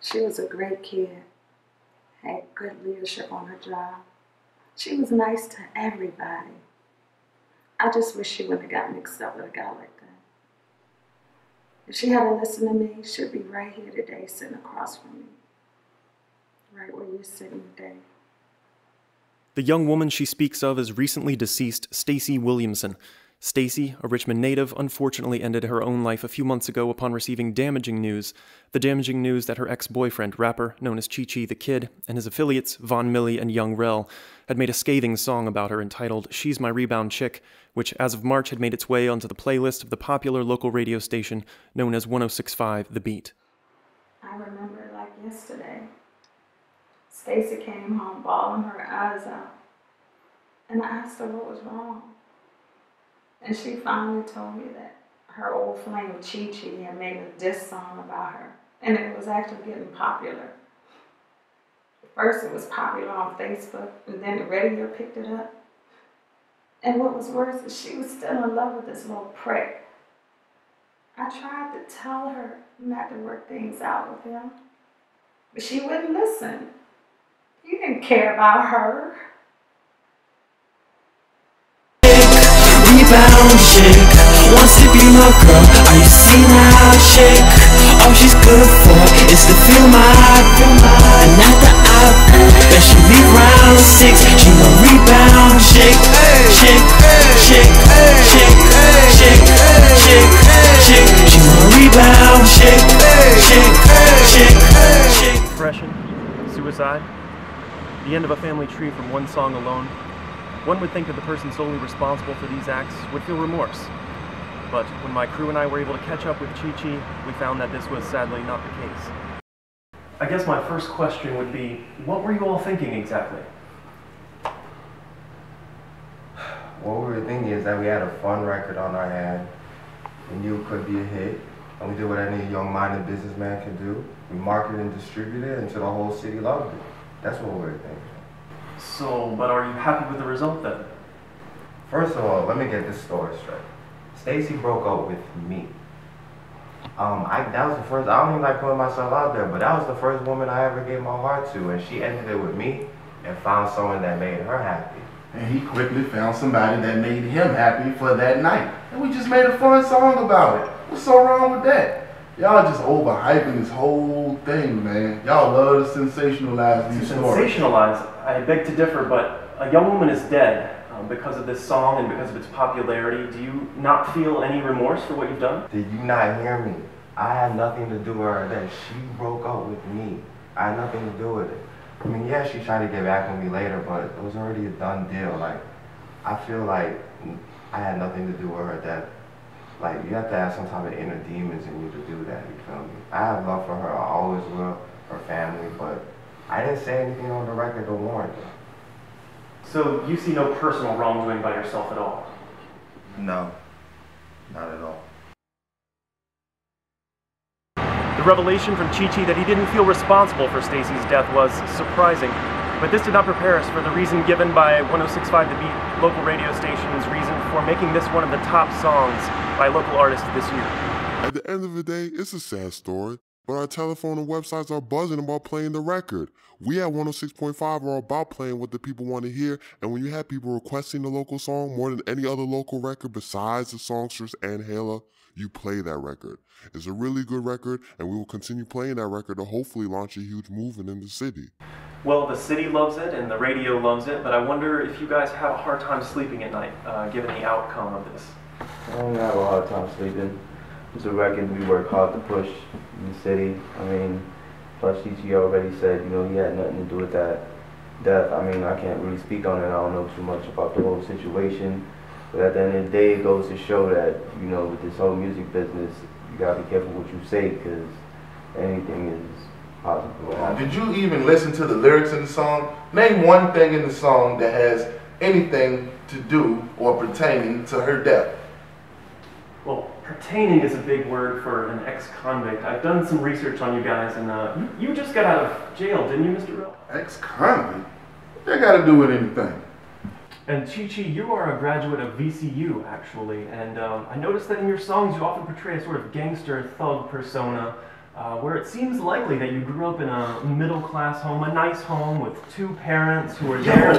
She was a great kid, had good leadership on her job. She was nice to everybody. I just wish she wouldn't have got mixed up with a guy like that. If she hadn't listened to me, she'd be right here today, sitting across from me. Right where you're sitting today. The young woman she speaks of is recently deceased Stacy Williamson. Stacy, a Richmond native, unfortunately ended her own life a few months ago upon receiving damaging news. The damaging news that her ex-boyfriend, rapper known as Chi Chi the Kid, and his affiliates, Von Millie and Young Rel, had made a scathing song about her entitled She's My Rebound Chick, which as of March had made its way onto the playlist of the popular local radio station known as 106.5 The Beat. I remember it like yesterday. Stacy came home bawling her eyes out, and I asked her what was wrong. And she finally told me that her old flame Chi Chi had made a diss song about her, and it was actually getting popular. First it was popular on Facebook, and then the radio picked it up. And what was worse is she was still in love with this little prick. I tried to tell her not to work things out with him, but she wouldn't listen. He didn't care about her. Rebound chick wants to be my girl. Are you seeing how I shake? All she's good for is to feel my and after I bet she be round 6. She a rebound chick, chick, chick, chick, chick, chick, chick. She a rebound chick, chick, chick, chick. Depression, suicide, the end of a family tree from one song alone. One would think that the person solely responsible for these acts would feel remorse. But when my crew and I were able to catch up with Chi Chi, we found that this was sadly not the case. I guess my first question would be, what were you all thinking exactly? What we were thinking is that we had a fun record on our hand. We knew it could be a hit, and we did what any young-minded businessman can do. We marketed and distributed it until the whole city loved it. That's what we were thinking. So, but are you happy with the result then? First of all, let me get this story straight. Stacy broke up with me. That was the first, I don't even like putting myself out there, but that was the first woman I ever gave my heart to, and she ended it with me and found someone that made her happy. And he quickly found somebody that made him happy for that night. And we just made a fun song about it. What's so wrong with that? Y'all just overhyping this whole thing, man. Y'all love to sensationalize these stories. Sensationalize? I beg to differ, but a young woman is dead because of this song and because of its popularity. Do you not feel any remorse for what you've done? Did you not hear me? I had nothing to do with her that she broke up with me. I had nothing to do with it. I mean, yeah, she tried to get back with me later, but it was already a done deal. Like, I feel like I had nothing to do with her that, like, you have to have some type of inner demons in you to do that, you feel me? I have love for her, I always will, her family, but I didn't say anything on the record to warrant it. So you see no personal wrongdoing by yourself at all? No, not at all. The revelation from Chi Chi that he didn't feel responsible for Stacy's death was surprising, but this did not prepare us for the reason given by 106.5 The Beat, local radio station's reason for making this one of the top songs by local artists this year. At the end of the day, it's a sad story, but our telephone and websites are buzzing about playing the record. We at 106.5 are about playing what the people want to hear, and when you have people requesting the local song more than any other local record besides the songstress and Hela, you play that record. It's a really good record, and we will continue playing that record to hopefully launch a huge movement in the city. Well, the city loves it, and the radio loves it, but I wonder if you guys have a hard time sleeping at night, given the outcome of this. I don't have a hard time sleeping. It's a record we work hard to push in the city. I mean, plus Chi already said, you know, he had nothing to do with that death. I mean, I can't really speak on it. I don't know too much about the whole situation. But at the end of the day, it goes to show that, you know, with this whole music business, you gotta be careful what you say, because anything is possible. Did you even listen to the lyrics in the song? Name one thing in the song that has anything to do or pertaining to her death. Well, pertaining is a big word for an ex-convict. I've done some research on you guys, and you just got out of jail, didn't you, Mr. Rel? Ex-convict? What that got to do with anything? And Chi Chi, you are a graduate of VCU, actually, and I noticed that in your songs you often portray a sort of gangster thug persona. where it seems likely that you grew up in a middle-class home, a nice home with two parents who are there.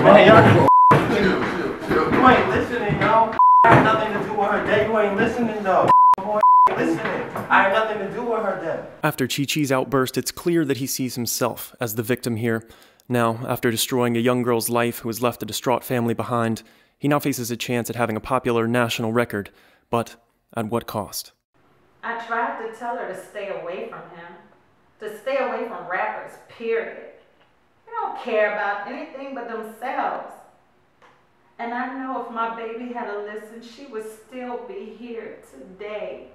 You ain't listening, yo. I had nothing to do with her death. You ain't listening, though. Boy, listening. I had nothing to do with her death. After Chi-Chi's outburst, it's clear that he sees himself as the victim here. Now, after destroying a young girl's life who has left a distraught family behind, he now faces a chance at having a popular national record. But at what cost? I tried to tell her to stay away from him, to stay away from rappers, period. They don't care about anything but themselves. And I know if my baby had listened, she would still be here today.